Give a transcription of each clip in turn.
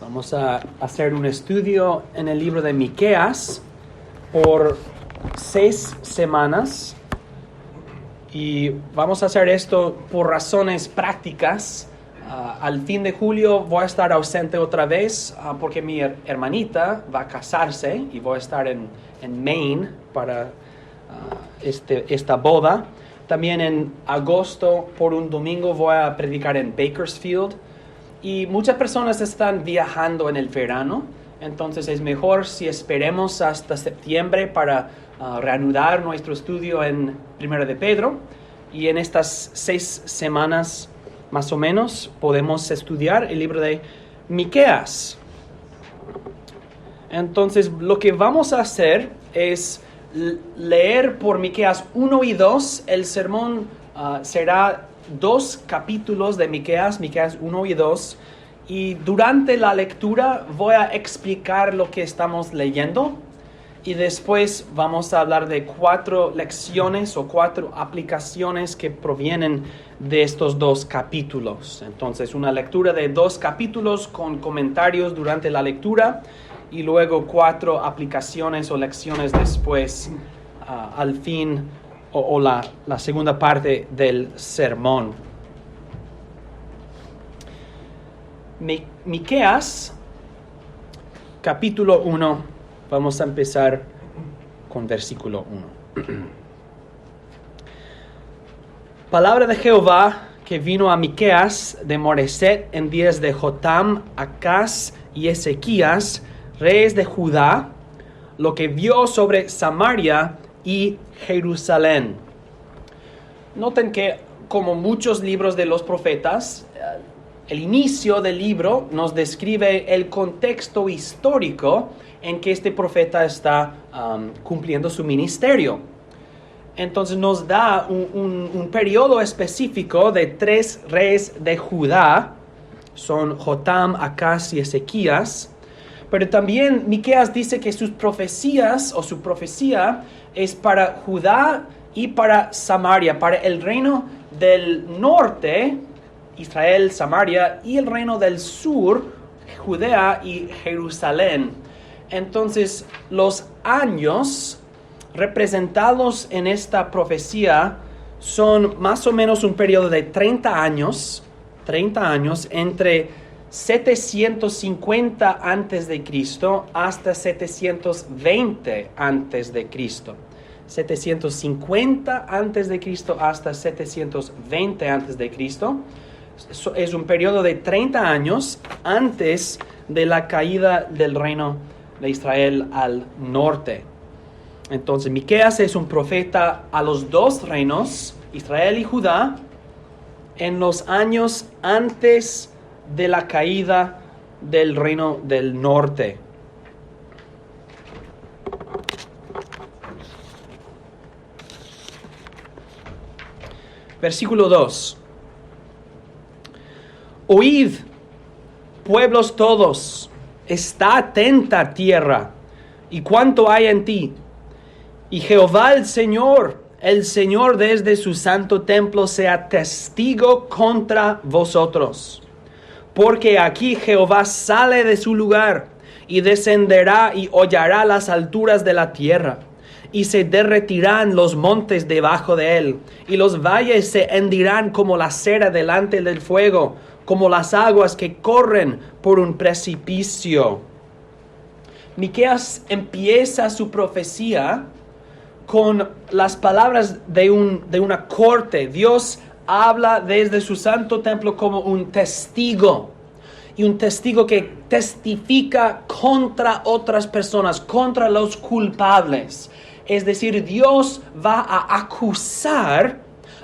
Vamos a hacer un estudio en el libro de Miqueas por 6 semanas y vamos a hacer esto por razones prácticas. Al fin de julio voy a estar ausente otra vez porque mi hermanita va a casarse y voy a estar en Maine para esta boda. También en agosto por un domingo voy a predicar en Bakersfield. Y muchas personas están viajando en el verano, entonces es mejor si esperemos hasta septiembre para reanudar nuestro estudio en 1 de Pedro. Y en estas 6 semanas, más o menos, podemos estudiar el libro de Miqueas. Entonces, lo que vamos a hacer es leer por Miqueas 1 y 2. El sermón será 2 capítulos de Miqueas 1 y 2, y durante la lectura voy a explicar lo que estamos leyendo y después vamos a hablar de 4 lecciones o 4 aplicaciones que provienen de estos 2 capítulos. Entonces, una lectura de 2 capítulos con comentarios durante la lectura y luego 4 aplicaciones o lecciones después al fin o la segunda parte del sermón. Miqueas, capítulo 1, vamos a empezar con versículo 1. Palabra de Jehová que vino a Miqueas de Moreset en días de Jotam, Acaz y Ezequías, reyes de Judá, lo que vio sobre Samaria y Jerusalén. Noten que, como muchos libros de los profetas, el inicio del libro nos describe el contexto histórico en que este profeta está cumpliendo su ministerio. Entonces nos da un periodo específico de 3 reyes de Judá, son Jotam, Acaz y Ezequías. Pero también Miqueas dice que sus profecías o su profecía es para Judá y para Samaria, para el reino del norte, Israel, Samaria, y el reino del sur, Judea y Jerusalén. Entonces, los años representados en esta profecía son más o menos un periodo de 30 años entre 750 antes de Cristo hasta 720 antes de Cristo. 750 antes de Cristo hasta 720 antes de Cristo. Es un periodo de 30 años antes de la caída del reino de Israel al norte. Entonces, Miqueas es un profeta a los 2 reinos, Israel y Judá, en los años antes de la caída del reino del norte. Versículo 2. Oíd, pueblos todos, está atenta tierra, y cuánto hay en ti. Y Jehová el Señor desde su santo templo sea testigo contra vosotros. Porque aquí Jehová sale de su lugar y descenderá y hollará las alturas de la tierra. Y se derretirán los montes debajo de él, y los valles se hendirán como la cera delante del fuego, como las aguas que corren por un precipicio. Miqueas empieza su profecía con las palabras de una corte. Dios habla desde su santo templo como un testigo, y un testigo que testifica contra otras personas, contra los culpables. Es decir, Dios va a acusar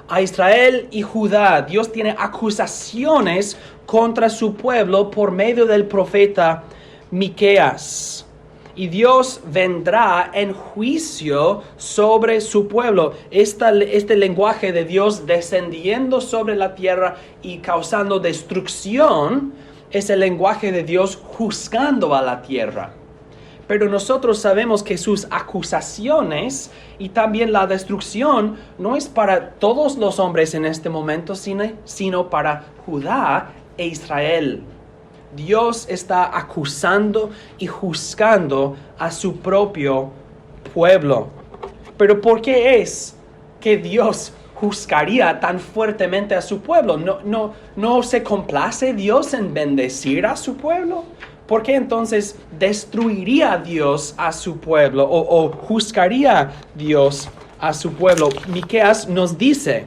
a Israel y Judá. Dios tiene acusaciones contra su pueblo por medio del profeta Miqueas. Y Dios vendrá en juicio sobre su pueblo. Este lenguaje de Dios descendiendo sobre la tierra y causando destrucción es el lenguaje de Dios juzgando a la tierra. Pero nosotros sabemos que sus acusaciones y también la destrucción no es para todos los hombres en este momento, sino para Judá e Israel. Dios está acusando y juzgando a su propio pueblo. Pero ¿por qué es que Dios juzgaría tan fuertemente a su pueblo? ¿No se complace Dios en bendecir a su pueblo? ¿Por qué entonces destruiría Dios a su pueblo o juzgaría Dios a su pueblo? Miqueas nos dice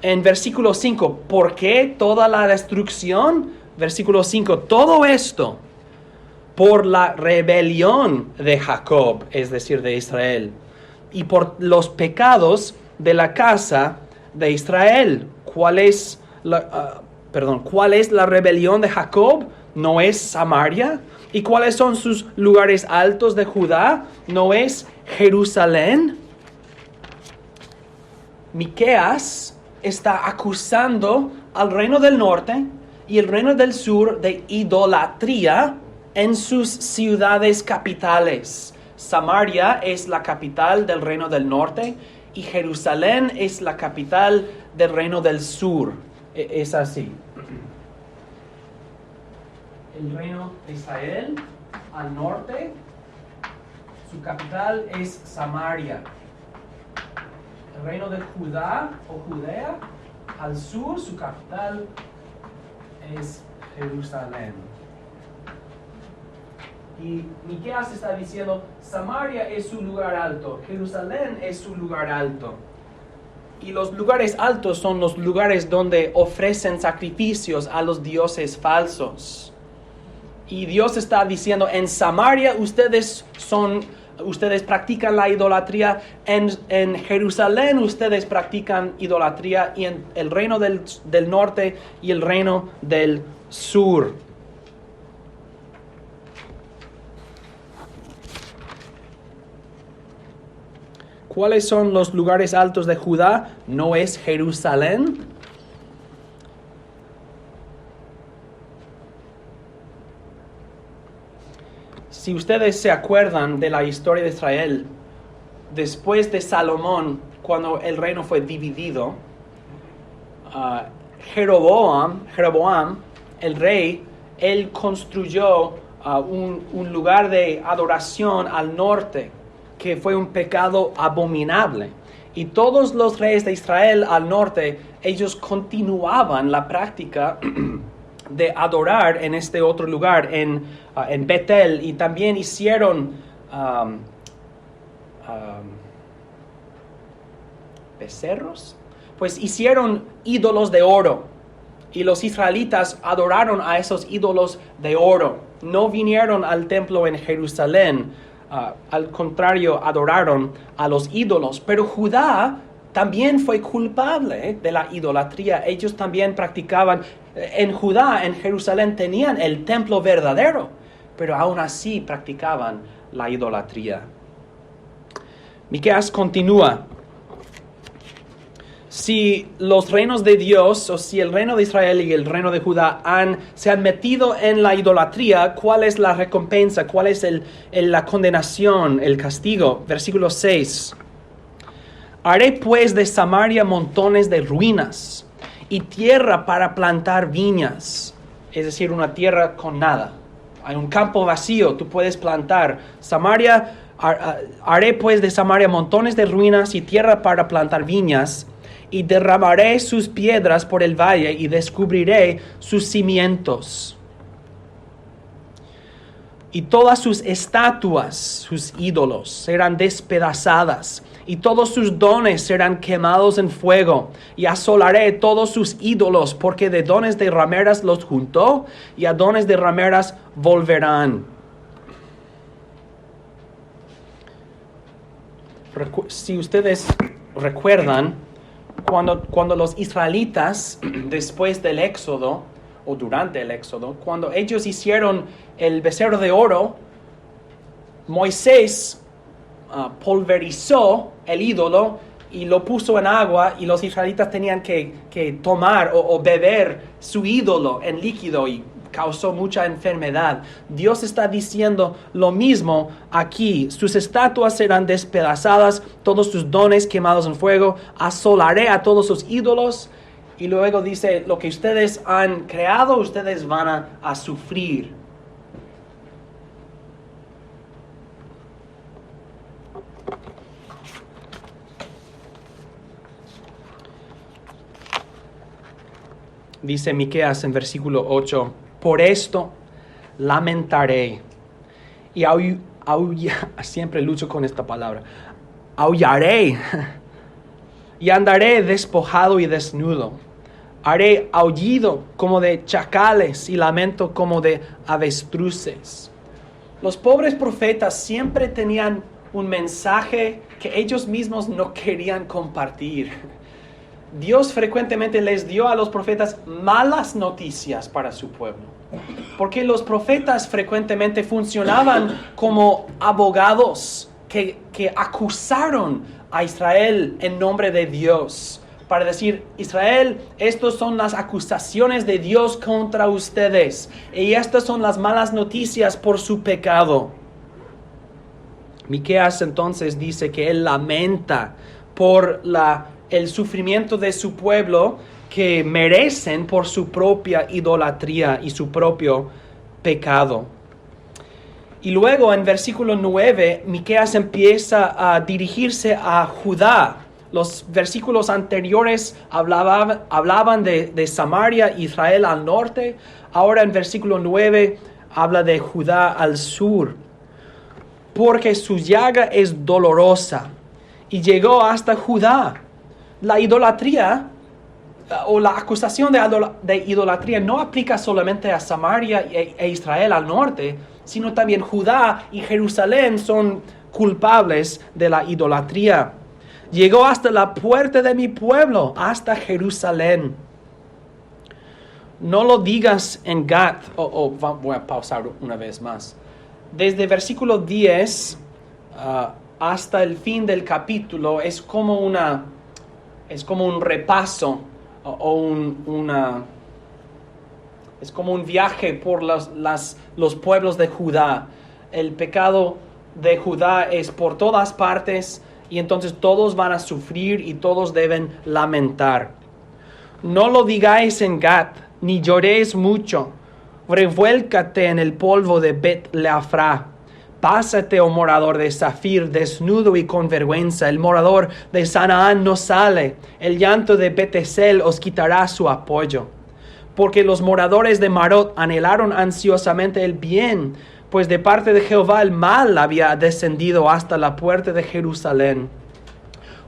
en versículo 5, ¿por qué toda la destrucción? Versículo 5, todo esto por la rebelión de Jacob, es decir, de Israel, y por los pecados de la casa de Israel. ¿Cuál es la rebelión de Jacob? ¿No es Samaria? ¿Y cuáles son sus lugares altos de Judá? ¿No es Jerusalén? Miqueas está acusando al reino del norte y el reino del sur de idolatría en sus ciudades capitales. Samaria es la capital del reino del norte y Jerusalén es la capital del reino del sur. Es así. El reino de Israel al norte, su capital es Samaria. El reino de Judá o Judea al sur, su capital es Jerusalén. Y Miqueas está diciendo, Samaria es su lugar alto, Jerusalén es su lugar alto. Y los lugares altos son los lugares donde ofrecen sacrificios a los dioses falsos. Y Dios está diciendo, en Samaria ustedes practican la idolatría, en Jerusalén ustedes practican idolatría, y en el reino del norte y el reino del sur. ¿Cuáles son los lugares altos de Judá? ¿No es Jerusalén? Si ustedes se acuerdan de la historia de Israel, después de Salomón, cuando el reino fue dividido, Jeroboam, el rey, él construyó un lugar de adoración al norte, que fue un pecado abominable. Y todos los reyes de Israel al norte, ellos continuaban la práctica de adorar en este otro lugar, en Betel, y también hicieron becerros, pues hicieron ídolos de oro, y los israelitas adoraron a esos ídolos de oro. No vinieron al templo en Jerusalén, al contrario, adoraron a los ídolos. Pero Judá también fue culpable de la idolatría. Ellos también practicaban. En Judá, en Jerusalén, tenían el templo verdadero, pero aún así practicaban la idolatría. Miqueas continúa. Si los reinos de Dios, o si el reino de Israel y el reino de Judá se han metido en la idolatría, ¿cuál es la recompensa? ¿Cuál es la condenación, el castigo? Versículo 6. Haré pues de Samaria montones de ruinas y tierra para plantar viñas, es decir, una tierra con nada. Hay un campo vacío, tú puedes plantar. Haré pues de Samaria montones de ruinas y tierra para plantar viñas, y derramaré sus piedras por el valle y descubriré sus cimientos. Y todas sus estatuas, sus ídolos, serán despedazadas, y todos sus dones serán quemados en fuego, y asolaré todos sus ídolos, porque de dones de rameras los juntó, y a dones de rameras volverán. Si ustedes recuerdan, cuando los israelitas, después del Éxodo, o durante el Éxodo, cuando ellos hicieron el becerro de oro, Moisés pulverizó el ídolo y lo puso en agua, y los israelitas tenían que tomar o beber su ídolo en líquido, y causó mucha enfermedad. Dios está diciendo lo mismo aquí. Sus estatuas serán despedazadas, todos sus dones quemados en fuego, asolaré a todos sus ídolos, Y luego dice, lo que ustedes han creado, ustedes van a sufrir. Dice Miqueas en versículo 8, por esto lamentaré y siempre lucho con esta palabra, aullaré y andaré despojado y desnudo. Haré aullido como de chacales y lamento como de avestruces. Los pobres profetas siempre tenían un mensaje que ellos mismos no querían compartir. Dios frecuentemente les dio a los profetas malas noticias para su pueblo, porque los profetas frecuentemente funcionaban como abogados que acusaron a Israel en nombre de Dios, para decir, Israel, estas son las acusaciones de Dios contra ustedes, y estas son las malas noticias por su pecado. Miqueas entonces dice que él lamenta por el sufrimiento de su pueblo que merecen por su propia idolatría y su propio pecado. Y luego en versículo 9, Miqueas empieza a dirigirse a Judá. Los versículos anteriores hablaban de Samaria, Israel al norte. Ahora en versículo 9 habla de Judá al sur. Porque su llaga es dolorosa y llegó hasta Judá. La idolatría o la acusación de idolatría no aplica solamente a Samaria e Israel al norte, sino también Judá y Jerusalén son culpables de la idolatría. Llegó hasta la puerta de mi pueblo, hasta Jerusalén. No lo digas en Gat, voy a pausar una vez más. Desde versículo 10 hasta el fin del capítulo es como un repaso es como un viaje por los pueblos de Judá. El pecado de Judá es por todas partes y entonces todos van a sufrir y todos deben lamentar. No lo digáis en Gat, ni lloréis mucho. Revuélcate en el polvo de Bet-Leafra. Pásate, oh morador de Zafir, desnudo y con vergüenza. El morador de Sanaán no sale. El llanto de Betesel os quitará su apoyo. Porque los moradores de Marot anhelaron ansiosamente el bien, pues de parte de Jehová el mal había descendido hasta la puerta de Jerusalén.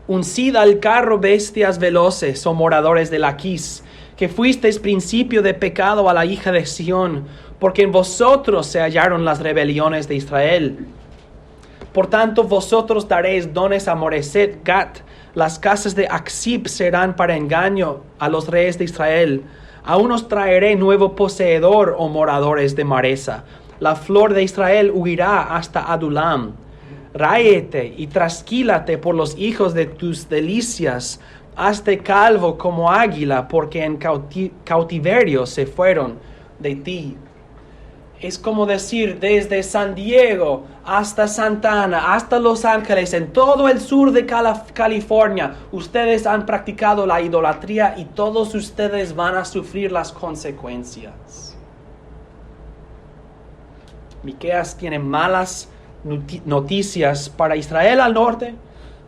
Uncid al carro bestias veloces, oh moradores de Laquis, que fuisteis principio de pecado a la hija de Sión, porque en vosotros se hallaron las rebeliones de Israel. Por tanto, vosotros daréis dones a Moreset Gat, las casas de Aksib serán para engaño a los reyes de Israel. Aún os traeré nuevo poseedor, oh moradores de Maresa. La flor de Israel huirá hasta Adulam. Ráete y trasquílate por los hijos de tus delicias. Hazte calvo como águila, porque en cautiverio se fueron de ti. Es como decir, desde San Diego hasta Santa Ana, hasta Los Ángeles, en todo el sur de California, ustedes han practicado la idolatría y todos ustedes van a sufrir las consecuencias. Miqueas tiene malas noticias para Israel al norte,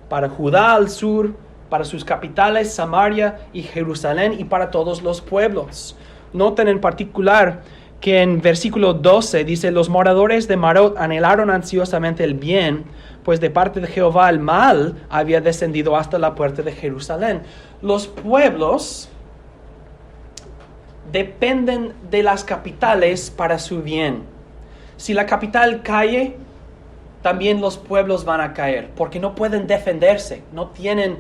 para Judá al sur, para sus capitales Samaria y Jerusalén y para todos los pueblos. Noten en particular que en versículo 12 dice, los moradores de Marot anhelaron ansiosamente el bien, pues de parte de Jehová el mal había descendido hasta la puerta de Jerusalén. Los pueblos dependen de las capitales para su bien. Si la capital cae, también los pueblos van a caer, porque no pueden defenderse, no tienen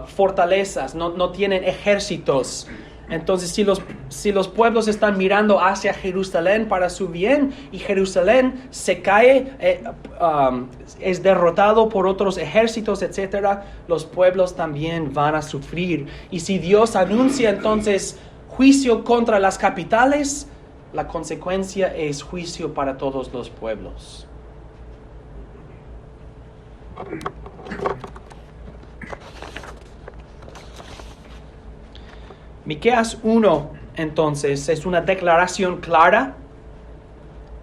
fortalezas, no tienen ejércitos. Entonces, si los pueblos están mirando hacia Jerusalén para su bien y Jerusalén se cae, es derrotado por otros ejércitos, etc., los pueblos también van a sufrir. Y si Dios anuncia entonces juicio contra las capitales, la consecuencia es juicio para todos los pueblos. Miqueas 1, entonces, es una declaración clara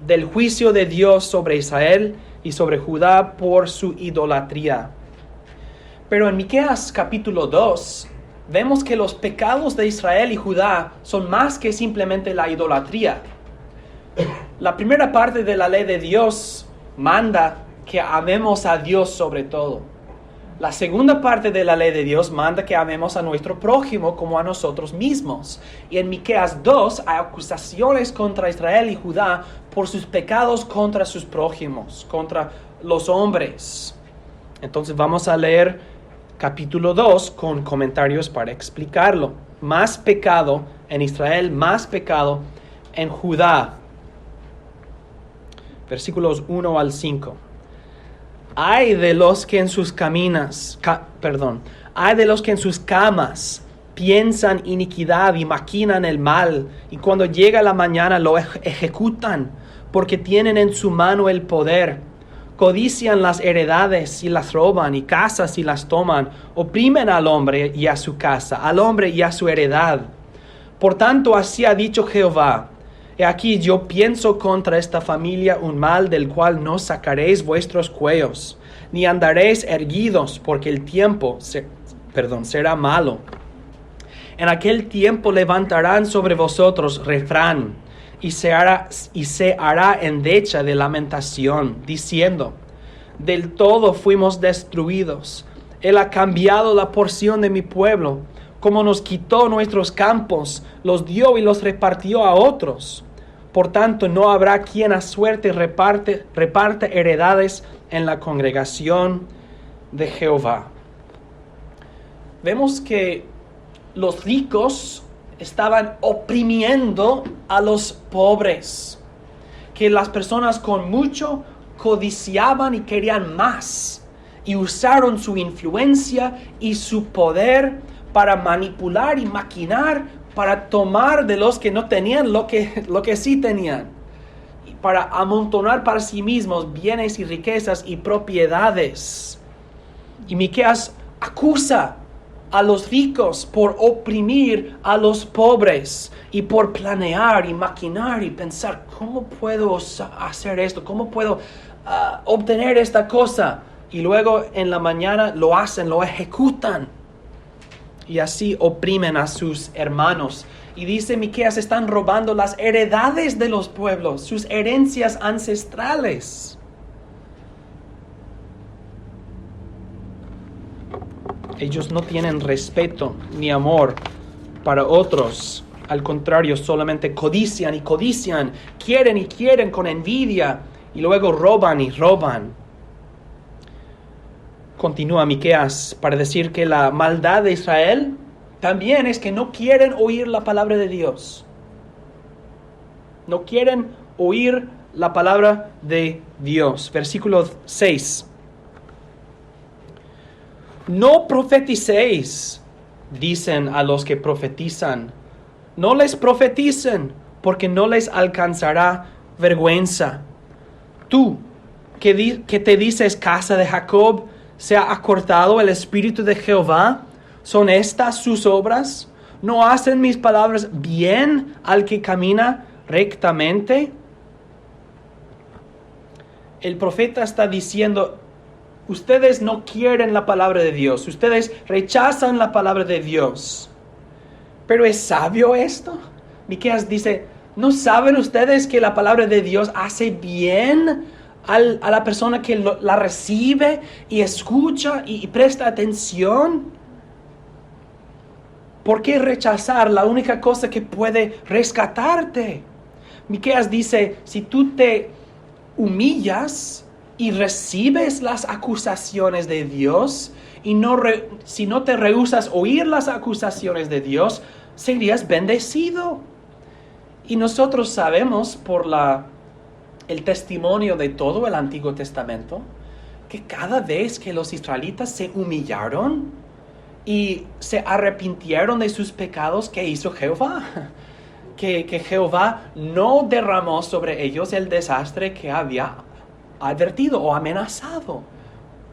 del juicio de Dios sobre Israel y sobre Judá por su idolatría. Pero en Miqueas capítulo 2, vemos que los pecados de Israel y Judá son más que simplemente la idolatría. La primera parte de la ley de Dios manda que amemos a Dios sobre todo. La segunda parte de la ley de Dios manda que amemos a nuestro prójimo como a nosotros mismos. Y en Miqueas 2 hay acusaciones contra Israel y Judá por sus pecados contra sus prójimos, contra los hombres. Entonces vamos a leer capítulo 2 con comentarios para explicarlo. Más pecado en Israel, más pecado en Judá. Versículos 1 al 5. Ay de los que en sus ay de los que en sus camas piensan iniquidad y maquinan el mal, y cuando llega la mañana lo ejecutan, porque tienen en su mano el poder. Codician las heredades y las roban, y casas y las toman. Oprimen al hombre y a su casa, al hombre y a su heredad. Por tanto, así ha dicho Jehová: He aquí yo pienso contra esta familia un mal del cual no sacaréis vuestros cuellos, ni andaréis erguidos, porque el tiempo será malo. En aquel tiempo levantarán sobre vosotros refrán, y se hará endecha de lamentación, diciendo: Del todo fuimos destruidos. Él ha cambiado la porción de mi pueblo, como nos quitó nuestros campos, los dio y los repartió a otros. Por tanto, no habrá quien a suerte reparte heredades en la congregación de Jehová. Vemos que los ricos estaban oprimiendo a los pobres, que las personas con mucho codiciaban y querían más, y usaron su influencia y su poder para manipular y maquinar, para tomar de los que no tenían lo que sí tenían, y para amontonar para sí mismos bienes y riquezas y propiedades. Y Miqueas acusa a los ricos por oprimir a los pobres y por planear y maquinar y pensar: ¿cómo puedo hacer esto? ¿Cómo puedo obtener esta cosa? Y luego en la mañana lo hacen, lo ejecutan. Y así oprimen a sus hermanos. Y dice Miqueas: están robando las heredades de los pueblos, sus herencias ancestrales. Ellos no tienen respeto ni amor para otros. Al contrario, solamente codician y codician, quieren y quieren con envidia, y luego roban y roban. Continúa Miqueas para decir que la maldad de Israel también es que no quieren oír la palabra de Dios. No quieren oír la palabra de Dios. Versículo 6. No profeticéis, dicen a los que profetizan. No les profeticen, porque no les alcanzará vergüenza. Tú, que te dices casa de Jacob, ¿se ha acortado el espíritu de Jehová? ¿Son estas sus obras? ¿No hacen mis palabras bien al que camina rectamente? El profeta está diciendo: ustedes no quieren la palabra de Dios, ustedes rechazan la palabra de Dios. ¿Pero es sabio esto? Miqueas dice: ¿no saben ustedes que la palabra de Dios hace bien a la persona que la recibe y escucha y presta atención? ¿Por qué rechazar la única cosa que puede rescatarte? Miqueas dice: si tú te humillas y recibes las acusaciones de Dios, y si no te rehusas oír las acusaciones de Dios, serías bendecido. Y nosotros sabemos por el testimonio de todo el Antiguo Testamento que cada vez que los israelitas se humillaron y se arrepintieron de sus pecados, ¿qué hizo Jehová? Que Jehová no derramó sobre ellos el desastre que había advertido o amenazado,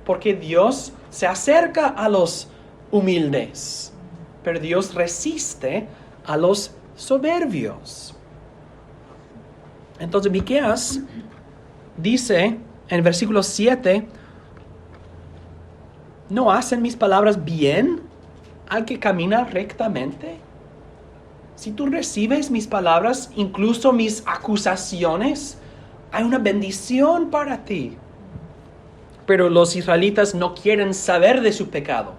porque Dios se acerca a los humildes, pero Dios resiste a los soberbios. Entonces Miqueas dice en el versículo 7, ¿no hacen mis palabras bien al que camina rectamente? Si tú recibes mis palabras, incluso mis acusaciones, hay una bendición para ti. Pero los israelitas no quieren saber de su pecado.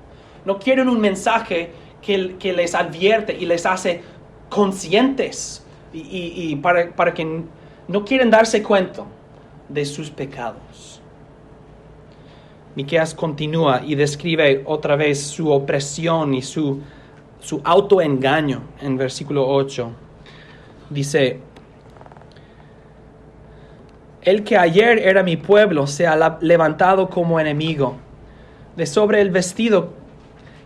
No quieren un mensaje que les advierte y les hace conscientes. Y para que no quieren darse cuenta de sus pecados. Miqueas continúa y describe otra vez su opresión y su autoengaño en versículo 8. Dice: el que ayer era mi pueblo se ha levantado como enemigo. De sobre el vestido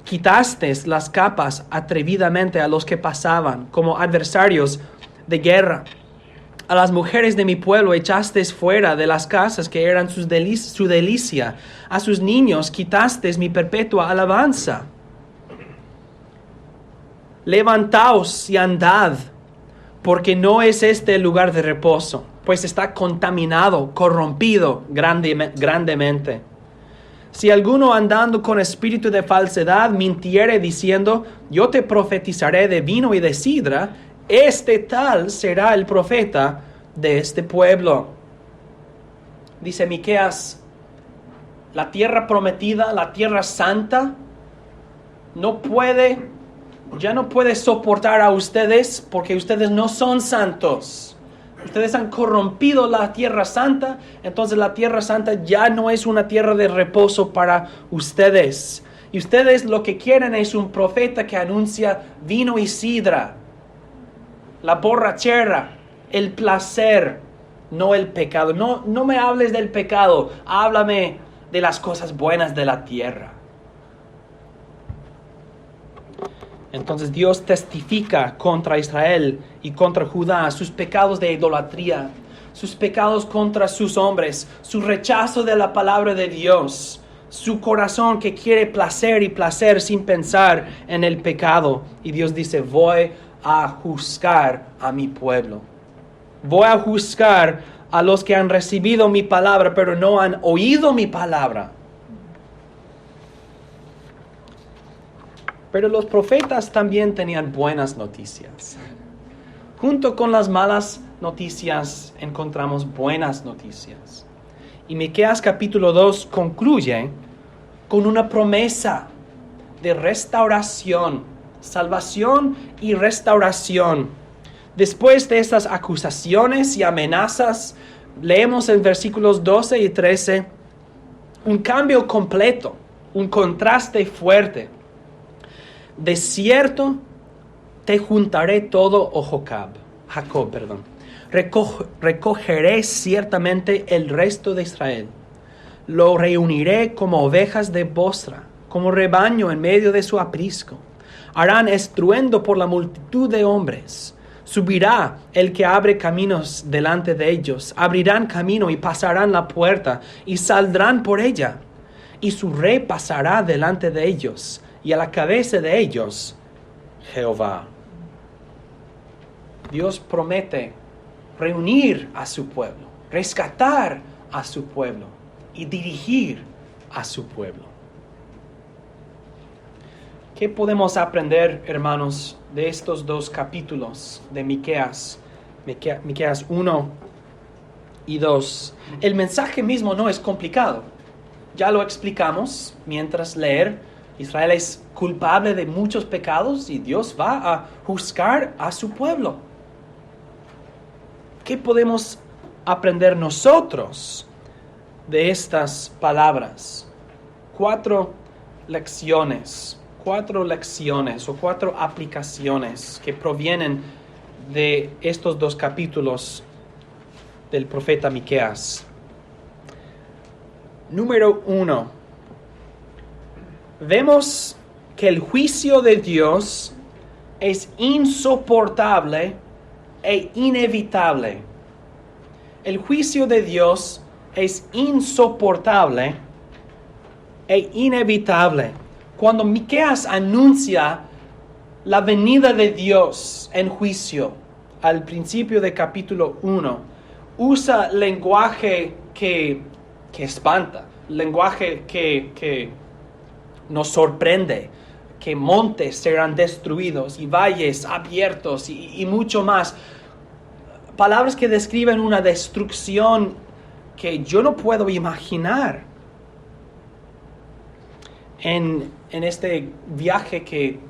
quitaste las capas atrevidamente a los que pasaban, como adversarios de guerra. A las mujeres de mi pueblo echaste fuera de las casas que eran su delicia. A sus niños quitaste mi perpetua alabanza. Levantaos y andad, porque no es este el lugar de reposo, pues está contaminado, corrompido grandemente. Si alguno andando con espíritu de falsedad mintiere diciendo, yo te profetizaré de vino y de sidra, este tal será el profeta de este pueblo. Dice Miqueas, la tierra prometida, la tierra santa, ya no puede soportar a ustedes porque ustedes no son santos. Ustedes han corrompido la tierra santa, entonces la tierra santa ya no es una tierra de reposo para ustedes. Y ustedes lo que quieren es un profeta que anuncia vino y sidra, la borrachera, el placer, no el pecado. No me hables del pecado, háblame de las cosas buenas de la tierra. Entonces Dios testifica contra Israel y contra Judá sus pecados de idolatría, sus pecados contra sus hombres, su rechazo de la palabra de Dios, su corazón que quiere placer y placer sin pensar en el pecado. Y Dios dice, voy a juzgar a mi pueblo. Voy a juzgar a los que han recibido mi palabra, pero no han oído mi palabra. Pero los profetas también tenían buenas noticias. Junto con las malas noticias encontramos buenas noticias. Y Miqueas capítulo 2 concluye con una promesa de restauración, salvación y restauración. Después de estas acusaciones y amenazas, leemos en versículos 12 y 13 un cambio completo, un contraste fuerte. De cierto te juntaré todo, oh Jacob, recogeré ciertamente el resto de Israel. Lo reuniré como ovejas de Bosra, como rebaño en medio de su aprisco. Harán estruendo por la multitud de hombres. Subirá el que abre caminos delante de ellos. Abrirán camino y pasarán la puerta y saldrán por ella. Y su rey pasará delante de ellos. Y a la cabeza de ellos, Jehová. Dios promete reunir a su pueblo, rescatar a su pueblo y dirigir a su pueblo. ¿Qué podemos aprender, hermanos, de estos dos capítulos de Miqueas? Miqueas 1 y 2. El mensaje mismo no es complicado. Ya lo explicamos mientras leer. Israel es culpable de muchos pecados y Dios va a juzgar a su pueblo. ¿Qué podemos aprender nosotros de estas palabras? 4 lecciones o 4 aplicaciones que provienen de estos dos capítulos del profeta Miqueas. Número 1. Vemos que el juicio de Dios es insoportable e inevitable. El juicio de Dios es insoportable e inevitable. Cuando Miqueas anuncia la venida de Dios en juicio, al principio de capítulo 1, usa lenguaje que espanta, lenguaje que nos sorprende, que montes serán destruidos y valles abiertos y mucho más. Palabras que describen una destrucción que yo no puedo imaginar. En este viaje que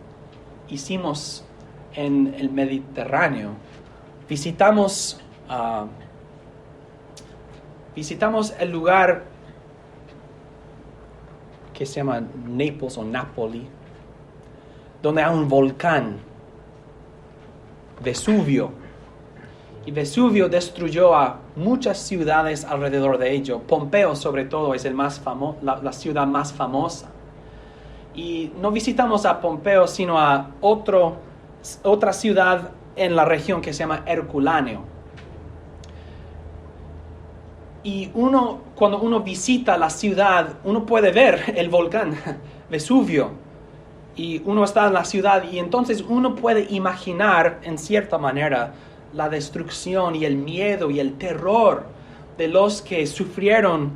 hicimos en el Mediterráneo, visitamos el lugar que se llama Naples o Napoli, donde hay un volcán, Vesubio. Y Vesubio destruyó a muchas ciudades alrededor de ello. Pompeo, sobre todo, es la ciudad más famosa. Y no visitamos a Pompeo, sino a otra ciudad en la región que se llama Herculáneo. Y cuando uno visita la ciudad, uno puede ver el volcán Vesubio. Y uno está en la ciudad y entonces uno puede imaginar, en cierta manera, la destrucción y el miedo y el terror de los que sufrieron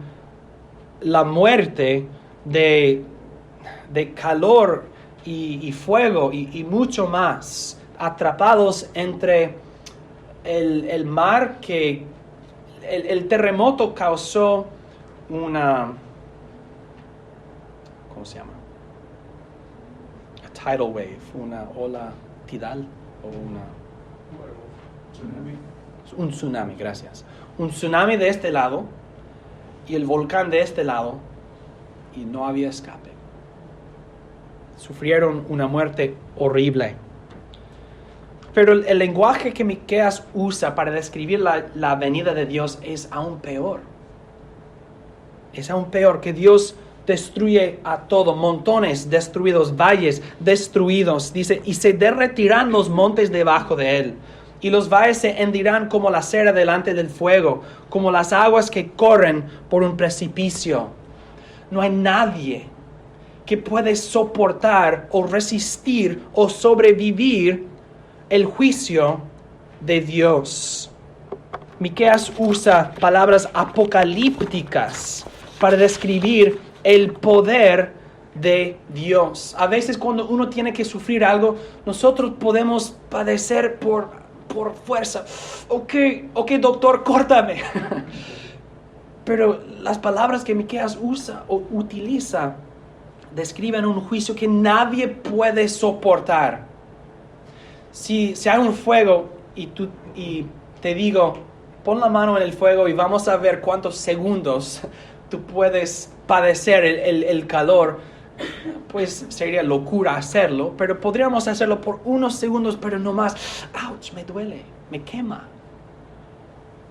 la muerte de calor y fuego y mucho más, atrapados entre el mar que el terremoto causó una, ¿cómo se llama? Tidal wave, una ola tidal o un tsunami, gracias. Un tsunami de este lado y el volcán de este lado y no había escape. Sufrieron una muerte horrible. Pero el lenguaje que Miqueas usa para describir la venida de Dios es aún peor. Es aún peor, que Dios destruye a todo, montones destruidos, valles destruidos, dice, y se derretirán los montes debajo de él, y los valles se hendirán como la cera delante del fuego, como las aguas que corren por un precipicio. No hay nadie que puede soportar o resistir o sobrevivir el juicio de Dios. Miqueas usa palabras apocalípticas para describir el poder de Dios. A veces cuando uno tiene que sufrir algo, nosotros podemos padecer por fuerza. Ok, doctor, córtame. Pero las palabras que Miqueas usa o utiliza describen un juicio que nadie puede soportar. Si hay un fuego y te digo, pon la mano en el fuego y vamos a ver cuántos segundos tú puedes padecer el calor, pues sería locura hacerlo, pero podríamos hacerlo por unos segundos, pero no más. ¡Auch! Me duele, me quema.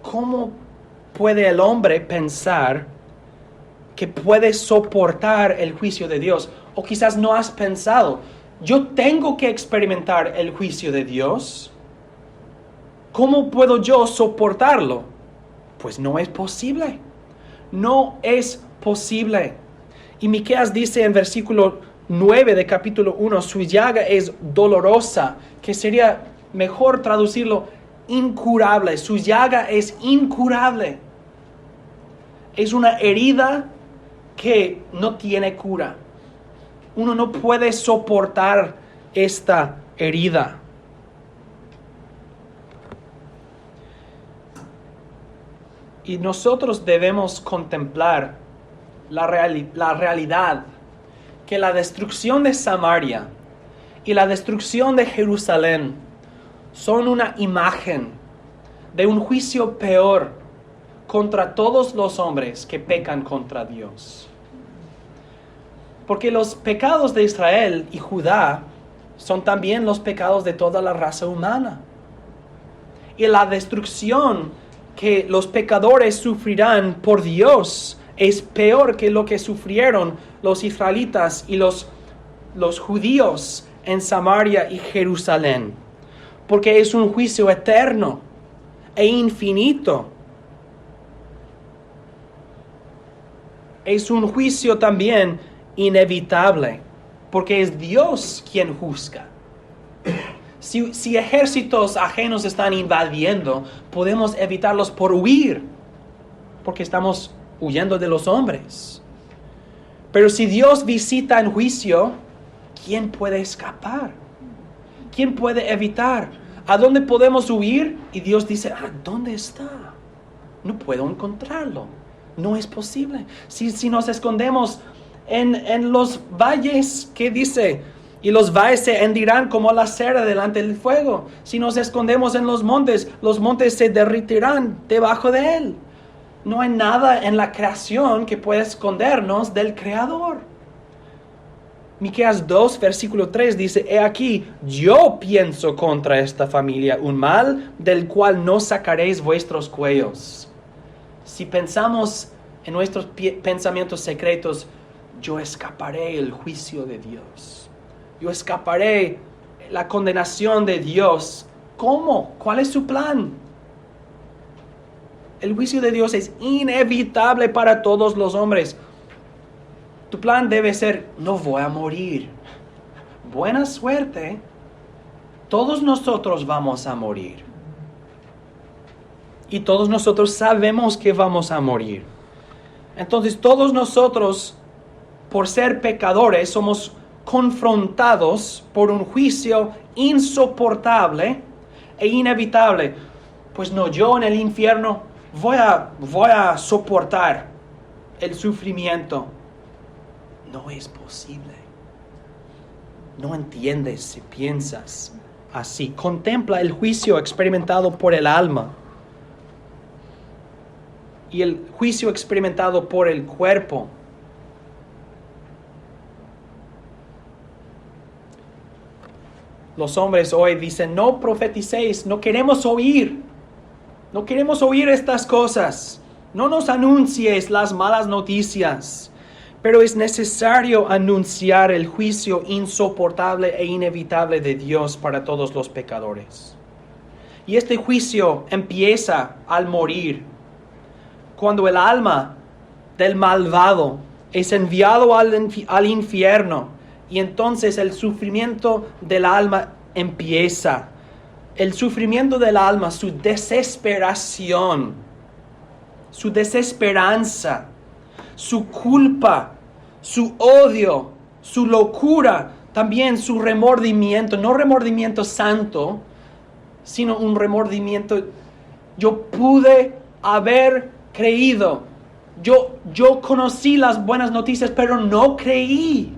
¿Cómo puede el hombre pensar que puede soportar el juicio de Dios? O quizás no has pensado, yo tengo que experimentar el juicio de Dios. ¿Cómo puedo yo soportarlo? Pues no es posible. No es posible. Y Miqueas dice en versículo 9 de capítulo 1, su llaga es dolorosa, que sería mejor traducirlo incurable. Su llaga es incurable. Es una herida que no tiene cura. Uno no puede soportar esta herida. Y nosotros debemos contemplar la realidad que la destrucción de Samaria y la destrucción de Jerusalén son una imagen de un juicio peor contra todos los hombres que pecan contra Dios. Porque los pecados de Israel y Judá son también los pecados de toda la raza humana. Y la destrucción que los pecadores sufrirán por Dios es peor que lo que sufrieron los israelitas y los judíos en Samaria y Jerusalén. Porque es un juicio eterno e infinito. Es un juicio también inevitable, porque es Dios quien juzga. Si ejércitos ajenos están invadiendo, podemos evitarlos por huir, porque estamos huyendo de los hombres. Pero si Dios visita en juicio, ¿quién puede escapar? ¿Quién puede evitar? ¿A dónde podemos huir? Y Dios dice, ¿dónde está? No puedo encontrarlo. No es posible. Si nos escondemos en los valles, ¿qué dice? Y los valles se hendirán como la cera delante del fuego. Si nos escondemos en los montes se derretirán debajo de él. No hay nada en la creación que pueda escondernos del Creador. Miqueas 2, versículo 3 dice, he aquí, yo pienso contra esta familia un mal del cual no sacaréis vuestros cuellos. Si pensamos en nuestros pensamientos secretos, yo escaparé el juicio de Dios. Yo escaparé la condenación de Dios. ¿Cómo? ¿Cuál es su plan? El juicio de Dios es inevitable para todos los hombres. Tu plan debe ser, no voy a morir. Buena suerte. Todos nosotros vamos a morir. Y todos nosotros sabemos que vamos a morir. Entonces todos nosotros, por ser pecadores, somos confrontados por un juicio insoportable e inevitable. Pues no, yo en el infierno voy a soportar el sufrimiento. No es posible. No entiendes si piensas así. Contempla el juicio experimentado por el alma y el juicio experimentado por el cuerpo. Los hombres hoy dicen, no profeticéis, no queremos oír estas cosas. No nos anuncies las malas noticias. Pero es necesario anunciar el juicio insoportable e inevitable de Dios para todos los pecadores. Y este juicio empieza al morir, cuando el alma del malvado es enviado al infierno, y entonces el sufrimiento del alma empieza. El sufrimiento del alma, su desesperación, su desesperanza, su culpa, su odio, su locura, también su remordimiento, no remordimiento santo, sino un remordimiento. Yo pude haber creído, yo conocí las buenas noticias, pero no creí.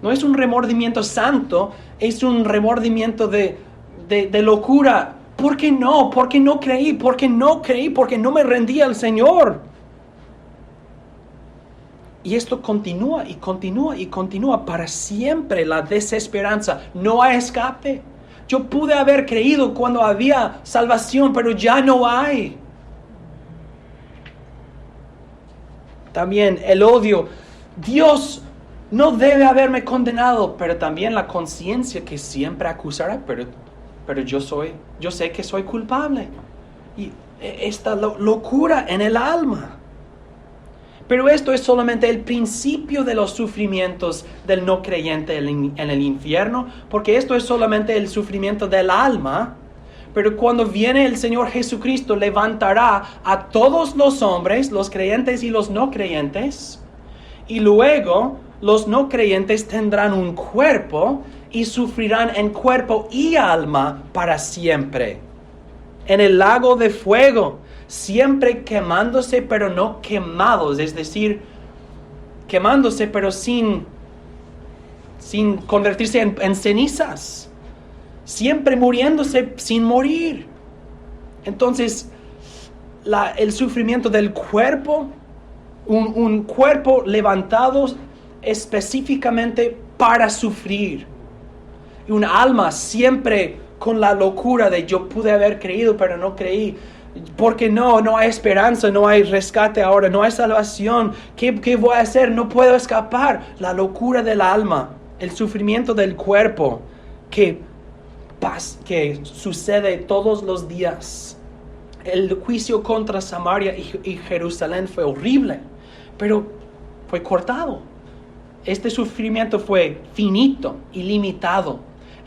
No es un remordimiento santo, es un remordimiento de locura. ¿Por qué no? ¿Por qué no creí? ¿Por qué no creí? Porque no me rendí al Señor. Y esto continúa y continúa y continúa para siempre, la desesperanza. No hay escape. Yo pude haber creído cuando había salvación, pero ya no hay. También el odio. Dios no debe haberme condenado, pero también la conciencia que siempre acusará, pero yo sé que soy culpable. Y esta locura en el alma. Pero esto es solamente el principio de los sufrimientos del no creyente en el infierno, porque esto es solamente el sufrimiento del alma. Pero cuando viene el Señor Jesucristo, levantará a todos los hombres, los creyentes y los no creyentes, y luego los no creyentes tendrán un cuerpo y sufrirán en cuerpo y alma para siempre. En el lago de fuego, siempre quemándose pero no quemados, es decir, quemándose pero sin convertirse en cenizas, siempre muriéndose sin morir. Entonces, el sufrimiento del cuerpo, un cuerpo levantado específicamente para sufrir, y un alma siempre con la locura de yo pude haber creído pero no creí. Porque no hay esperanza, no hay rescate ahora, no hay salvación. ¿Qué voy a hacer? No puedo escapar. La locura del alma, el sufrimiento del cuerpo que sucede todos los días. El juicio contra Samaria y Jerusalén fue horrible, pero fue cortado. Este sufrimiento fue finito y limitado.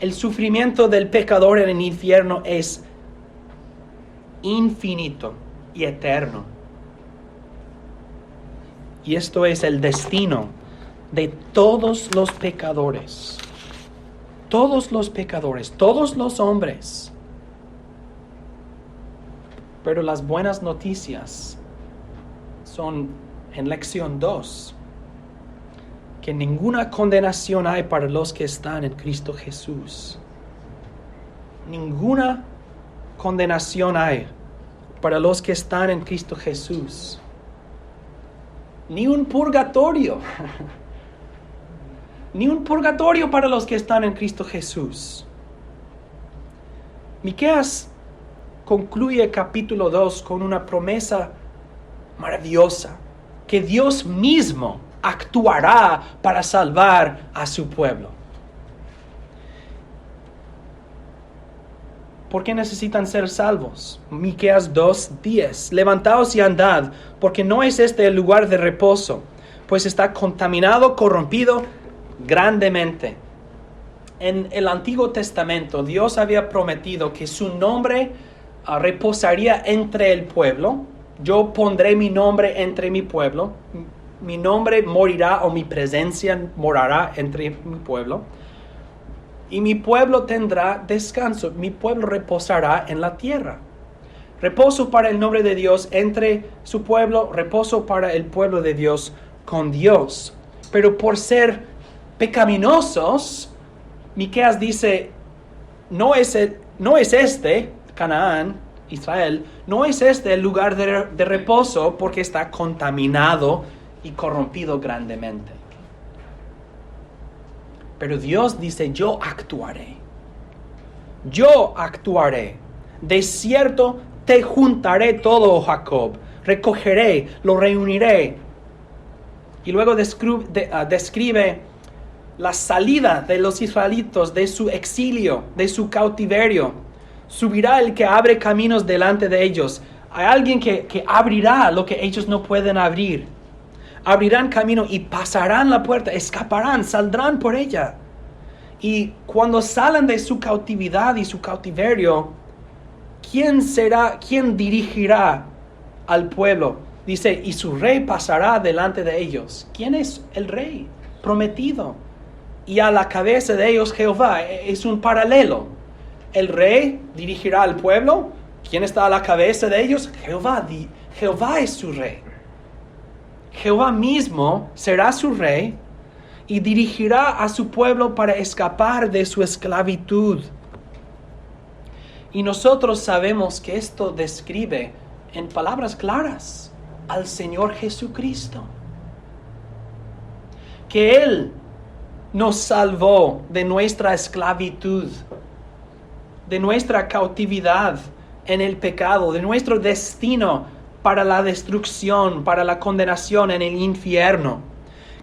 el sufrimiento del pecador en el infierno es infinito y eterno. Y esto es el destino de todos los pecadores. Todos los pecadores, todos los hombres. Pero las buenas noticias son en lección 2, que ninguna condenación hay para los que están en Cristo Jesús. Ninguna condenación hay para los que están en Cristo Jesús. Ni un purgatorio. Ni un purgatorio para los que están en Cristo Jesús. Miqueas concluye capítulo 2 con una promesa maravillosa, que Dios mismo actuará para salvar a su pueblo. ¿Por qué necesitan ser salvos? Miqueas 2:10. Levantaos y andad, porque no es este el lugar de reposo, pues está contaminado, corrompido grandemente. En el Antiguo Testamento, Dios había prometido que su nombre reposaría entre el pueblo. Yo pondré mi nombre entre mi pueblo. Mi nombre morirá, o mi presencia morará entre mi pueblo. Y mi pueblo tendrá descanso. Mi pueblo reposará en la tierra. Reposo para el nombre de Dios entre su pueblo. Reposo para el pueblo de Dios con Dios. Pero por ser pecaminosos, Miqueas dice, no es este, Canaán, Israel, no es este el lugar de reposo, porque está contaminado y corrompido grandemente. Pero Dios dice, yo actuaré. Yo actuaré. De cierto te juntaré todo, oh Jacob. Recogeré, lo reuniré. Y luego describe la salida de los israelitas de su exilio, de su cautiverio. Subirá el que abre caminos delante de ellos. Hay alguien que abrirá lo que ellos no pueden abrir. Abrirán camino y pasarán la puerta, escaparán, saldrán por ella. Y cuando salen de su cautividad y su cautiverio, ¿quién dirigirá al pueblo? Dice, y su rey pasará delante de ellos. ¿Quién es el rey prometido? Y a la cabeza de ellos Jehová. Es un paralelo. El rey dirigirá al pueblo. ¿Quién está a la cabeza de ellos? Jehová. Jehová es su rey. Jehová mismo será su rey y dirigirá a su pueblo para escapar de su esclavitud. Y nosotros sabemos que esto describe en palabras claras al Señor Jesucristo. Que Él nos salvó de nuestra esclavitud, de nuestra cautividad en el pecado, de nuestro destino para la destrucción, para la condenación en el infierno.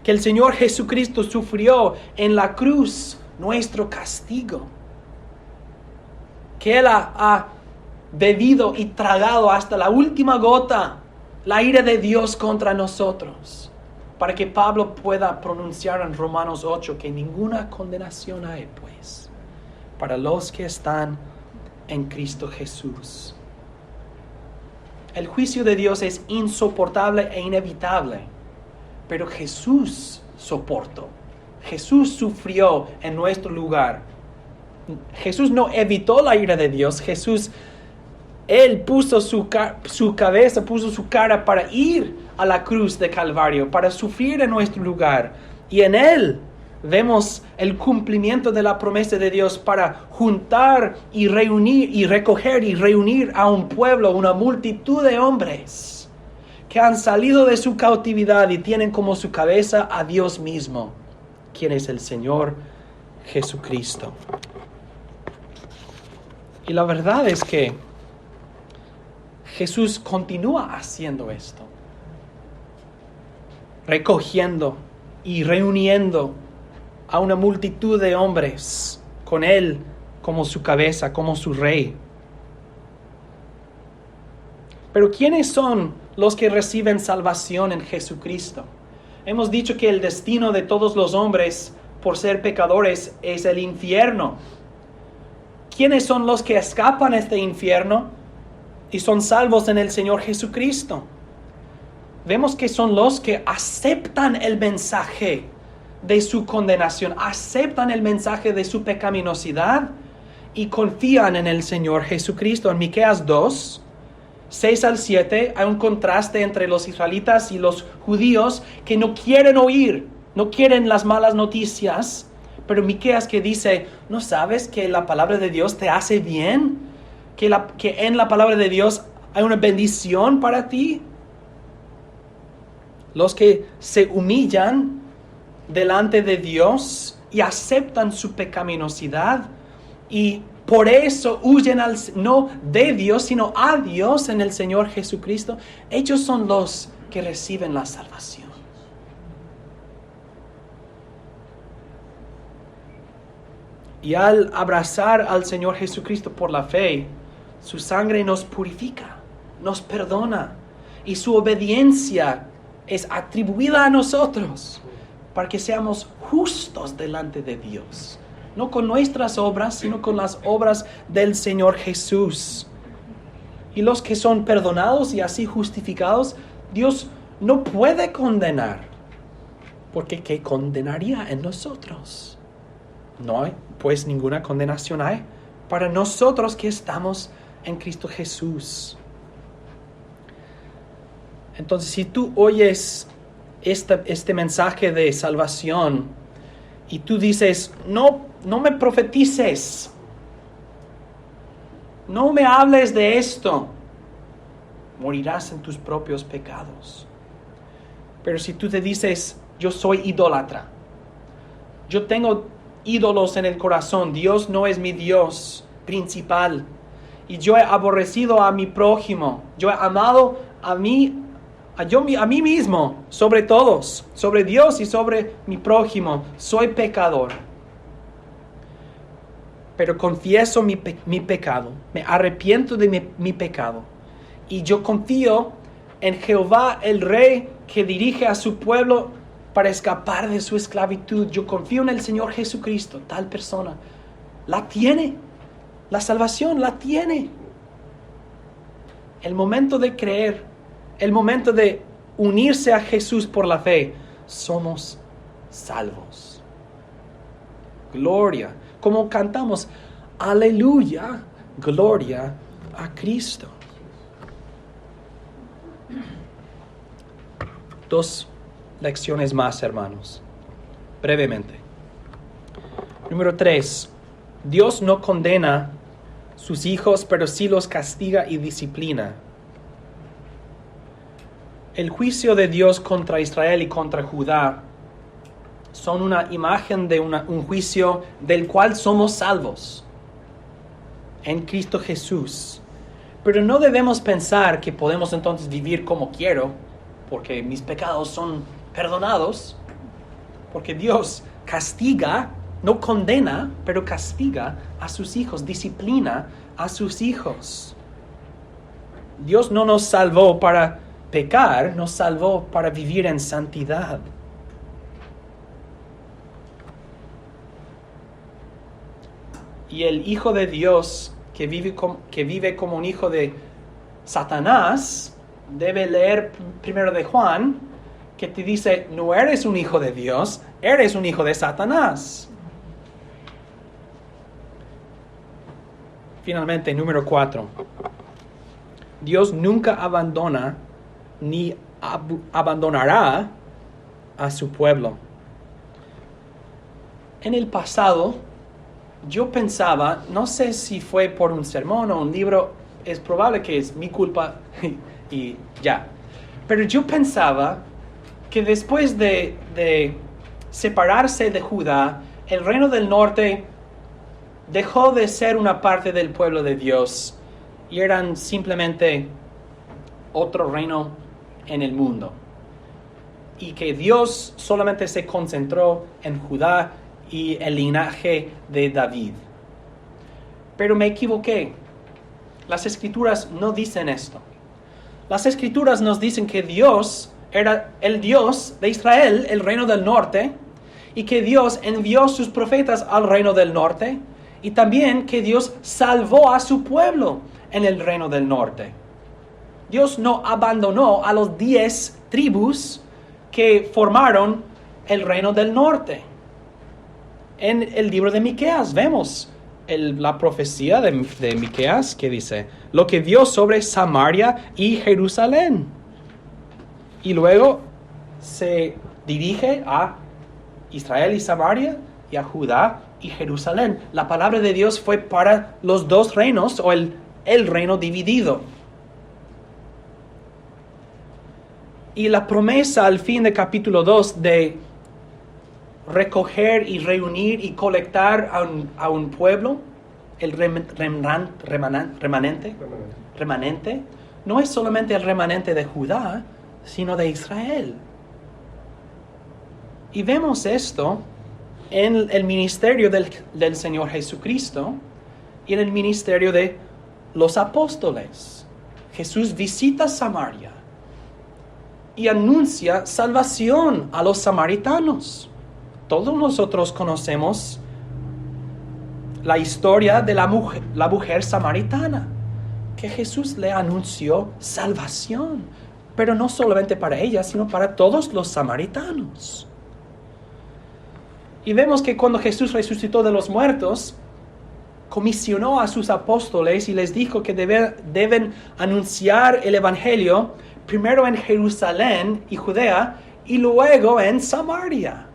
Que el Señor Jesucristo sufrió en la cruz nuestro castigo. Que Él ha bebido y tragado hasta la última gota la ira de Dios contra nosotros, para que Pablo pueda pronunciar en Romanos 8 que ninguna condenación hay, pues, para los que están en Cristo Jesús. El juicio de Dios es insoportable e inevitable, pero Jesús soportó. Jesús sufrió en nuestro lugar. Jesús no evitó la ira de Dios. Él puso su cabeza, puso su cara para ir a la cruz de Calvario, para sufrir en nuestro lugar. Y en Él vemos el cumplimiento de la promesa de Dios para juntar y reunir y recoger y reunir a un pueblo, una multitud de hombres que han salido de su cautividad y tienen como su cabeza a Dios mismo, quien es el Señor Jesucristo. Y la verdad es que Jesús continúa haciendo esto, recogiendo y reuniendo a una multitud de hombres con Él como su cabeza, como su rey. Pero ¿quiénes son los que reciben salvación en Jesucristo? Hemos dicho que el destino de todos los hombres por ser pecadores es el infierno. ¿quiénes son los que escapan este infierno y son salvos en el Señor Jesucristo? Vemos que son los que aceptan el mensaje de su condenación, aceptan el mensaje de su pecaminosidad y confían en el Señor Jesucristo. En Miqueas 2, 6 al 7, hay un contraste entre los israelitas y los judíos que no quieren oír, no quieren las malas noticias, pero Miqueas que dice, ¿no sabes que la palabra de Dios te hace bien? Que en la palabra de Dios hay una bendición para ti. Los que se humillan delante de Dios y aceptan su pecaminosidad y por eso huyen no de Dios, sino a Dios en el Señor Jesucristo. Ellos son los que reciben la salvación. Y al abrazar al Señor Jesucristo por la fe, su sangre nos purifica, nos perdona y su obediencia es atribuida a nosotros para que seamos justos delante de Dios. No con nuestras obras, sino con las obras del Señor Jesús. Y los que son perdonados y así justificados, Dios no puede condenar. Porque ¿qué condenaría en nosotros? No hay, pues ninguna condenación hay para nosotros que estamos en Cristo Jesús. Entonces, si tú oyes este mensaje de salvación y tú dices, no me profetices, no me hables de esto, morirás en tus propios pecados. Pero si tú te dices, yo soy idólatra, yo tengo ídolos en el corazón, Dios no es mi Dios principal, y yo he aborrecido a mi prójimo, yo he amado a mí mismo sobre todos, sobre Dios y sobre mi prójimo, soy pecador. Pero confieso mi pecado, me arrepiento de mi pecado, y yo confío en Jehová, el Rey que dirige a su pueblo para escapar de su esclavitud. Yo confío en el Señor Jesucristo. Tal persona la tiene, la salvación la tiene. El momento de creer, el momento de unirse a Jesús por la fe, somos salvos. Gloria, como cantamos, aleluya, gloria a Cristo. 2 lecciones más, hermanos, brevemente. Número 3, Dios no condena sus hijos, pero sí los castiga y disciplina. El juicio de Dios contra Israel y contra Judá son una imagen de un juicio del cual somos salvos en Cristo Jesús. Pero no debemos pensar que podemos entonces vivir como quiero, porque mis pecados son perdonados, porque Dios castiga, no condena, pero castiga a sus hijos, disciplina a sus hijos. Dios no nos salvó para pecar, nos salvó para vivir en santidad. Y el Hijo de Dios que vive como un hijo de Satanás debe leer primero de Juan, que te dice, no eres un hijo de Dios, eres un hijo de Satanás. Finalmente, número 4. Dios nunca abandona ni abandonará a su pueblo. En el pasado, yo pensaba, no sé si fue por un sermón o un libro, es probable que es mi culpa y ya. Pero yo pensaba que después de separarse de Judá, el reino del norte dejó de ser una parte del pueblo de Dios y eran simplemente otro reino en el mundo. Y que Dios solamente se concentró en Judá y el linaje de David. Pero me equivoqué. Las Escrituras no dicen esto. Las Escrituras nos dicen que Dios era el Dios de Israel, el reino del norte, y que Dios envió sus profetas al reino del norte, y también que Dios salvó a su pueblo en el reino del norte. Dios no abandonó a los 10 tribus que formaron el reino del norte. En el libro de Miqueas vemos la profecía de Miqueas que dice, lo que vio sobre Samaria y Jerusalén. Y luego se dirige a Israel y Samaria y a Judá y Jerusalén. La palabra de Dios fue para los dos reinos o el reino dividido. Y la promesa al fin de capítulo 2 de recoger y reunir y colectar a un pueblo, el remanente, no es solamente el remanente de Judá, sino de Israel. Y vemos esto en el ministerio del Señor Jesucristo y en el ministerio de los apóstoles. Jesús visita Samaria y anuncia salvación a los samaritanos. Todos nosotros conocemos la historia de la mujer samaritana, que Jesús le anunció salvación, pero no solamente para ella, sino para todos los samaritanos. Y vemos que cuando Jesús resucitó de los muertos, comisionó a sus apóstoles y les dijo que deben anunciar el evangelio primero en Jerusalén y Judea y luego en Samaria.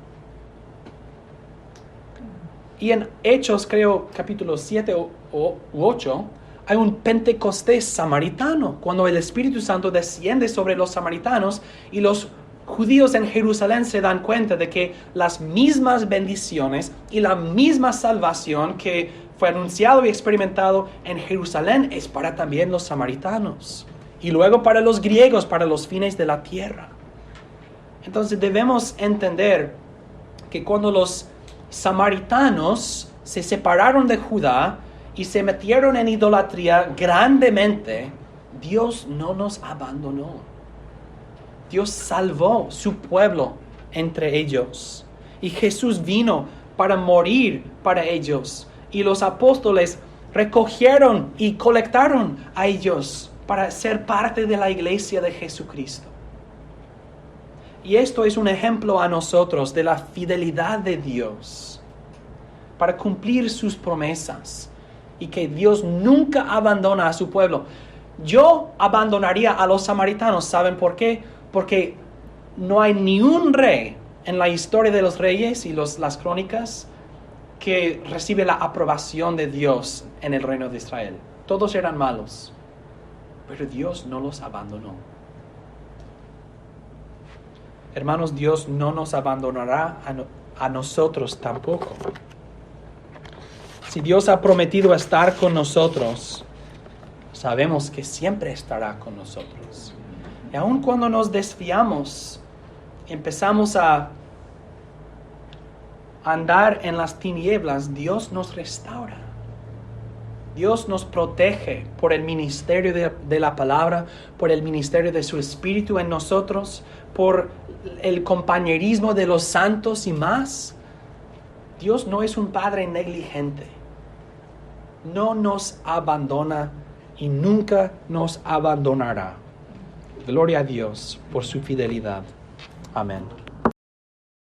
Y en Hechos, creo, capítulo 7 u 8, hay un Pentecostés samaritano, cuando el Espíritu Santo desciende sobre los samaritanos y los judíos en Jerusalén se dan cuenta de que las mismas bendiciones y la misma salvación que fue anunciado y experimentado en Jerusalén es para también los samaritanos. Y luego para los griegos, para los fines de la tierra. Entonces debemos entender que cuando los samaritanos se separaron de Judá y se metieron en idolatría grandemente, Dios no nos abandonó. Dios salvó su pueblo entre ellos. Y Jesús vino para morir para ellos. Y los apóstoles recogieron y colectaron a ellos para ser parte de la iglesia de Jesucristo. Y esto es un ejemplo a nosotros de la fidelidad de Dios para cumplir sus promesas y que Dios nunca abandona a su pueblo. Yo abandonaría a los samaritanos, ¿saben por qué? Porque no hay ni un rey en la historia de los reyes y las crónicas que recibe la aprobación de Dios en el reino de Israel. Todos eran malos, pero Dios no los abandonó. Hermanos, Dios no nos abandonará a nosotros tampoco. Si Dios ha prometido estar con nosotros, sabemos que siempre estará con nosotros. Y aun cuando nos desviamos, empezamos a andar en las tinieblas, Dios nos restaura. Dios nos protege por el ministerio de la palabra, por el ministerio de su Espíritu en nosotros, por el compañerismo de los santos y más. Dios no es un Padre negligente. No nos abandona y nunca nos abandonará. Gloria a Dios por su fidelidad. Amén.